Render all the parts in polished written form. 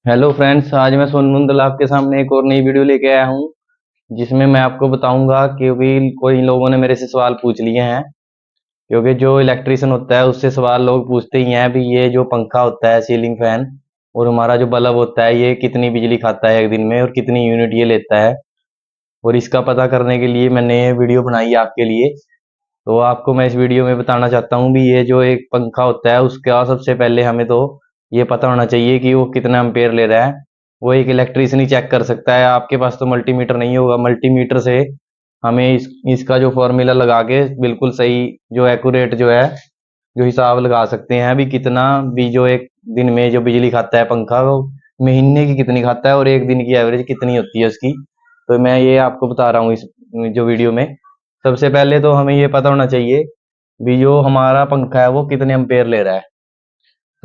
Hello friends, आज मैं सोनू नंदल आपके सामने एक और नई वीडियो लेके आया हूँ जिसमें मैं आपको बताऊंगा। क्योंकि कोई लोगों ने मेरे से सवाल पूछ लिए हैं। क्योंकि जो इलेक्ट्रिशियन होता है उससे सवाल लोग पूछते ही हैं भी ये जो पंखा होता है, सीलिंग फैन, और हमारा जो बल्ब होता है, ये कितनी बिजली खाता है एक दिन में और कितनी यूनिट ये लेता है। और इसका पता करने के लिए मैंने ये वीडियो बनाई है आपके लिए। तो आपको मैं इस वीडियो में बताना चाहता हूँ भी ये जो एक पंखा होता है उसका सबसे पहले हमें तो ये पता होना चाहिए कि वो कितना एम्पेयर ले रहा है। वो एक इलेक्ट्रीशियन ही चेक कर सकता है। आपके पास तो मल्टीमीटर नहीं होगा। मल्टीमीटर से हमें इसका जो फॉर्मूला लगा के बिल्कुल सही, जो एक्यूरेट जो है, जो हिसाब लगा सकते हैं भी कितना भी जो एक दिन में जो बिजली खाता है पंखा, वो महीने की कितनी खाता है और एक दिन की एवरेज कितनी होती है उसकी। तो मैं ये आपको बता रहा हूँ इस जो वीडियो में। सबसे पहले तो हमें ये पता होना चाहिए भी जो हमारा पंखा है वो कितने एम्पेयर ले रहा है।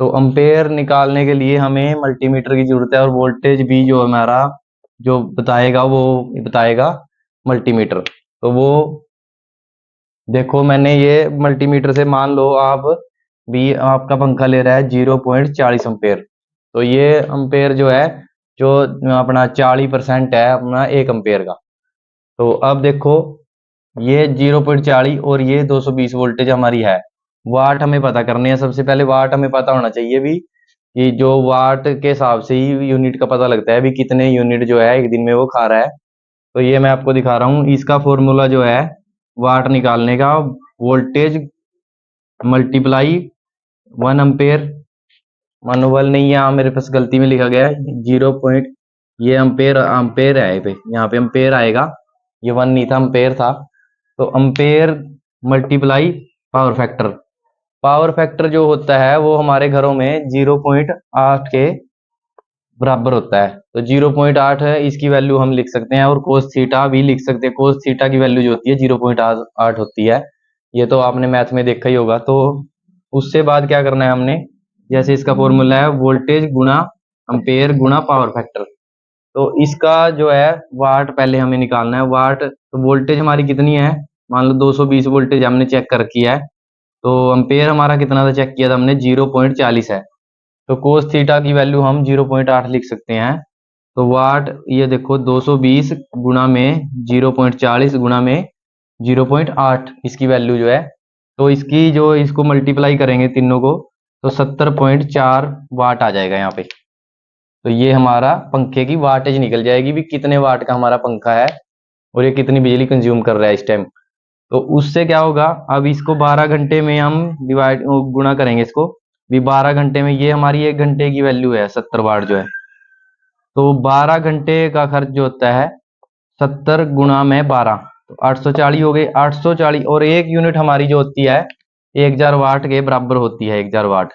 तो एम्पेयर निकालने के लिए हमें मल्टीमीटर की जरूरत है, और वोल्टेज भी जो हमारा जो बताएगा वो बताएगा मल्टीमीटर। तो वो देखो, मैंने ये मल्टीमीटर से मान लो आप भी आपका पंखा ले रहा है 0.40 एम्पेयर। तो ये एम्पेयर जो है, जो अपना 40% है अपना 1 एम्पेयर का। तो अब देखो, ये 0.40 और ये 220 वोल्टेज हमारी है। वाट हमें पता करने हैं। सबसे पहले वाट हमें पता होना चाहिए भी कि जो वाट के हिसाब से ही यूनिट का पता लगता है भी कितने यूनिट जो है एक दिन में वो खा रहा है। तो ये मैं आपको दिखा रहा हूँ इसका फॉर्मूला जो है वाट निकालने का। Voltage multiply 1 ampere. मनोबल नहीं है, यहाँ मेरे पास गलती में लिखा गया है 0 पॉइंट, ये एम्पेयर एम्पेयर है पे, यहाँ पे एम्पेयर आएगा। ये 1 नहीं था, एम्पेयर था। तो ampere multiply power factor. Power factor जो होता है वो हमारे घरों में 0.8 के बराबर होता है। तो 0.8 है, इसकी वैल्यू हम लिख सकते हैं, और कोस थीटा भी लिख सकते हैं। कोस थीटा की वैल्यू जो होती है 0.8 होती है। ये तो आपने मैथ में देखा ही होगा। तो उससे बाद क्या करना है हमने, जैसे इसका फॉर्मूला है वोल्टेज गुणा एम्पेयर गुणा पावर फैक्टर। तो इसका जो है वाट पहले हमें निकालना है। वाट तो वोल्टेज हमारी कितनी है, मान लो 220 वोल्टेज हमने चेक कर किया है। तो एम्पेयर हमारा कितना था चेक किया था हमने, 0.40 है। तो कोस थीटा की वैल्यू हम 0.8 लिख सकते हैं। तो वाट ये देखो 220 गुणा में 0.40 गुणा में 0.8, इसकी वैल्यू जो है। तो इसकी जो इसको मल्टीप्लाई करेंगे तीनों को, तो 70.4 वाट आ जाएगा यहाँ पे। तो ये हमारा पंखे की वाटेज निकल जाएगी भी कितने वाट का हमारा पंखा है और ये कितनी बिजली कंज्यूम कर रहा है इस टाइम। तो उससे क्या होगा, अब इसको 12 घंटे में हम डिवाइड गुणा करेंगे इसको भी 12 घंटे में। ये हमारी 1 घंटे की वैल्यू है 70 वाट जो है। तो 12 घंटे का खर्च जो होता है 70 गुणा में 12, तो 840 हो गए। 840 और एक यूनिट हमारी जो होती है 1000 वाट के बराबर होती है। 1000 वाट,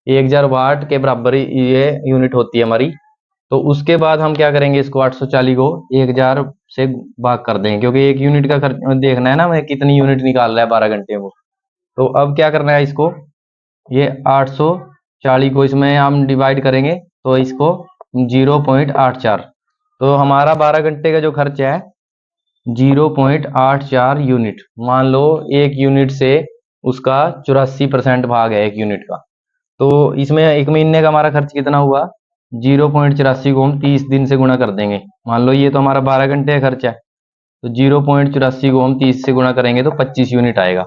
1000 वाट के बराबर ये यूनिट होती है हमारी। तो उसके बाद हम क्या करेंगे, इसको 840 को 1000 से भाग कर देंगे, क्योंकि एक यूनिट का खर्च देखना है ना हमें कितनी यूनिट निकाल रहा है 12 घंटे में। तो अब क्या करना है इसको, ये 840 को इसमें हम डिवाइड करेंगे, तो इसको 0.84। तो हमारा 12 घंटे का जो खर्च है 0.84 यूनिट। मान लो एक यूनिट से उसका 84% भाग है एक यूनिट का। तो इसमें एक महीने का हमारा खर्च कितना हुआ, 0.84 को हम 30 दिन से गुणा कर देंगे। मान लो ये तो हमारा 12 घंटे का खर्च है, तो 0.84 को हम 30 से गुणा करेंगे तो 25 यूनिट आएगा।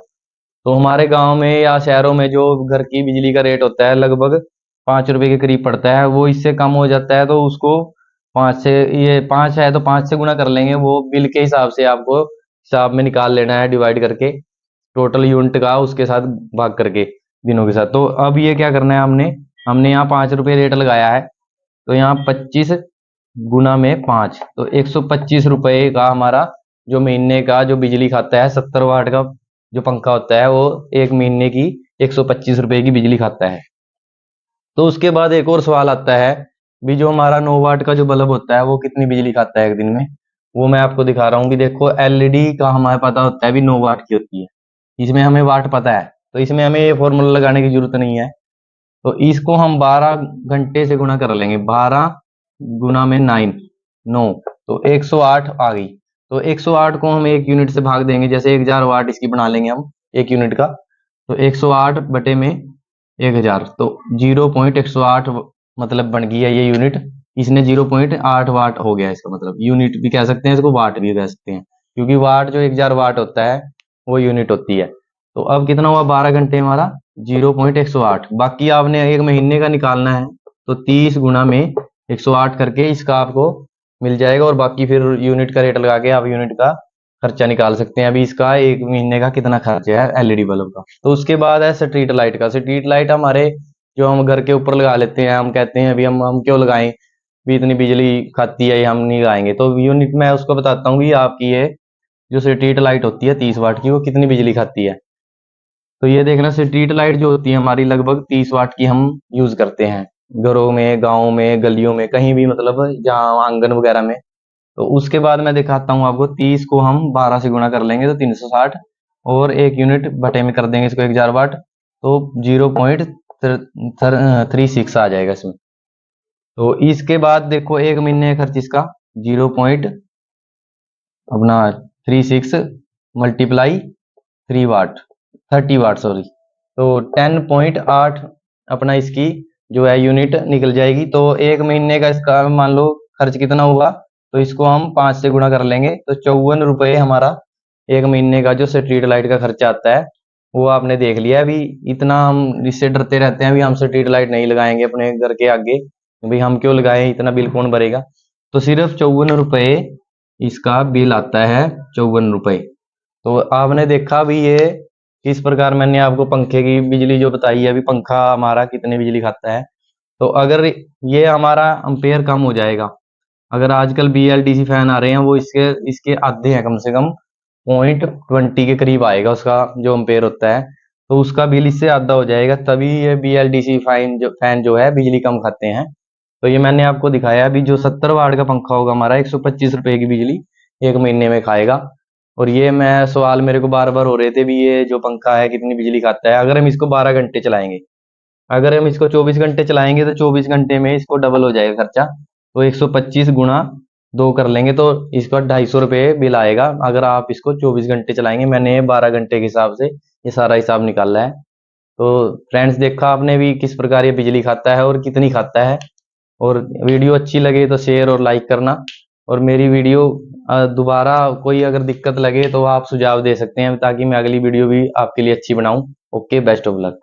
तो हमारे गांव में या शहरों में जो घर की बिजली का रेट होता है लगभग 5 रुपए के करीब पड़ता है, वो इससे कम हो जाता है। तो उसको 5 से, ये 5 है तो 5 से गुणा कर लेंगे। वो बिल के हिसाब से आपको हिसाब में निकाल लेना है, डिवाइड करके टोटल यूनिट का उसके साथ भाग करके दिनों के साथ। तो अब ये क्या करना है, हमने हमने यहाँ 5 रुपये रेट लगाया है, तो यहाँ 25 गुना में 5, तो 125 रुपये का हमारा जो महीने का जो बिजली खाता है 70 वाट का जो पंखा होता है वो एक महीने की 125 रुपये की बिजली खाता है। तो उसके बाद एक और सवाल आता है भी जो हमारा 9 वाट का जो बल्ब होता है वो कितनी बिजली खाता है एक दिन में। वो मैं आपको दिखा रहा हूँ कि देखो, एलईडी का हमें पता होता है भी 9 वाट की होती है। इसमें हमें वाट पता है, तो इसमें हमें ये फॉर्मूला लगाने की जरूरत नहीं है। तो इसको हम 12 घंटे से गुणा कर लेंगे। 12 गुना में 9, तो 108 आ गई। तो 108 को हम एक यूनिट से भाग देंगे, जैसे 1000 वाट इसकी बना लेंगे हम एक यूनिट का। तो 108 बटे में 1000, तो 0.108 मतलब बन गई है ये यूनिट। इसने 0.8 वाट हो गया इसका मतलब, यूनिट भी कह सकते हैं इसको, वाट भी कह सकते हैं, क्योंकि वाट जो 1000 वाट होता है वो यूनिट होती है। तो अब कितना हुआ 12 घंटे हमारा 0.108। बाकी आपने एक महीने का निकालना है तो 30 गुना में 108 करके इसका आपको मिल जाएगा, और बाकी फिर यूनिट का रेट लगा के आप यूनिट का खर्चा निकाल सकते हैं। अभी इसका एक महीने का कितना खर्चा है एलईडी बल्ब का। तो उसके बाद है स्ट्रीट लाइट का। स्ट्रीट लाइट हमारे जो हम घर के ऊपर लगा लेते हैं, हम कहते हैं अभी हम क्यों लगाएं, भी इतनी बिजली खाती है, ये हम नहीं लगाएंगे। तो यूनिट मैं उसको बताता हूँ कि आपकी ये जो स्ट्रीट लाइट होती है 30 वाट की, वो कितनी बिजली खाती है। तो ये देखना, स्ट्रीट लाइट जो होती है हमारी लगभग 30 वाट की हम यूज करते हैं घरों में, गाँव में, गलियों में, कहीं भी, मतलब जहाँ आंगन वगैरह में। तो उसके बाद मैं दिखाता हूँ आपको, 30 को हम 12 से गुणा कर लेंगे तो 360, और एक यूनिट बटे में कर देंगे इसको 1000 वाट, तो 0.36 आ जाएगा इसमें। तो इसके बाद देखो एक महीने का खर्च इसका 0. अपना 36 मल्टीप्लाई 3 वाट, 30 वाट सॉरी, तो 10.8 अपना इसकी जो है यूनिट निकल जाएगी। तो एक महीने का इसका मान लो खर्च कितना हुआ, तो इसको हम 5 से गुणा कर लेंगे तो 54 रुपये हमारा एक महीने का जो स्ट्रीट लाइट का खर्चा आता है वो आपने देख लिया। अभी इतना हम इससे डरते रहते हैं, अभी हम स्ट्रीट लाइट नहीं लगाएंगे अपने घर के आगे, भाई हम क्यों लगाएं, इतना बिल कौन भरेगा। तो सिर्फ 54 रुपये इसका बिल आता है, 54 रुपये। तो आपने देखा भी ये किस प्रकार मैंने आपको पंखे की बिजली जो बताई है, अभी पंखा हमारा कितनी बिजली खाता है। तो अगर ये हमारा अम्पेयर कम हो जाएगा, अगर आजकल BLDC फैन आ रहे हैं वो इसके इसके आधे हैं, कम से कम 0.20 के करीब आएगा उसका जो अम्पेयर होता है, तो उसका बिल इससे आधा हो जाएगा, तभी ये BLDC फैन जो है बिजली कम खाते हैं। तो ये मैंने आपको दिखाया। अभी जो 70 वाट का पंखा होगा हमारा 125 रुपये की बिजली एक महीने में खाएगा। और ये मैं सवाल मेरे को बार बार हो रहे थे भी, ये जो पंखा है कितनी बिजली खाता है। अगर हम इसको 12 घंटे चलाएंगे, अगर हम इसको 24 घंटे चलाएंगे तो 24 घंटे में इसको डबल हो जाएगा खर्चा। तो 125 गुणा 2 कर लेंगे तो इसका 250 रुपये बिल आएगा, अगर आप इसको 24 घंटे चलाएंगे। मैंने 12 घंटे के हिसाब से ये सारा हिसाब निकाला है। तो फ्रेंड्स देखा आपने भी किस प्रकार ये बिजली खाता है और कितनी खाता है। और वीडियो अच्छी लगे तो शेयर और लाइक करना, और मेरी वीडियो दोबारा कोई अगर दिक्कत लगे तो आप सुझाव दे सकते हैं, ताकि मैं अगली वीडियो भी आपके लिए अच्छी बनाऊं। Okay, best of luck.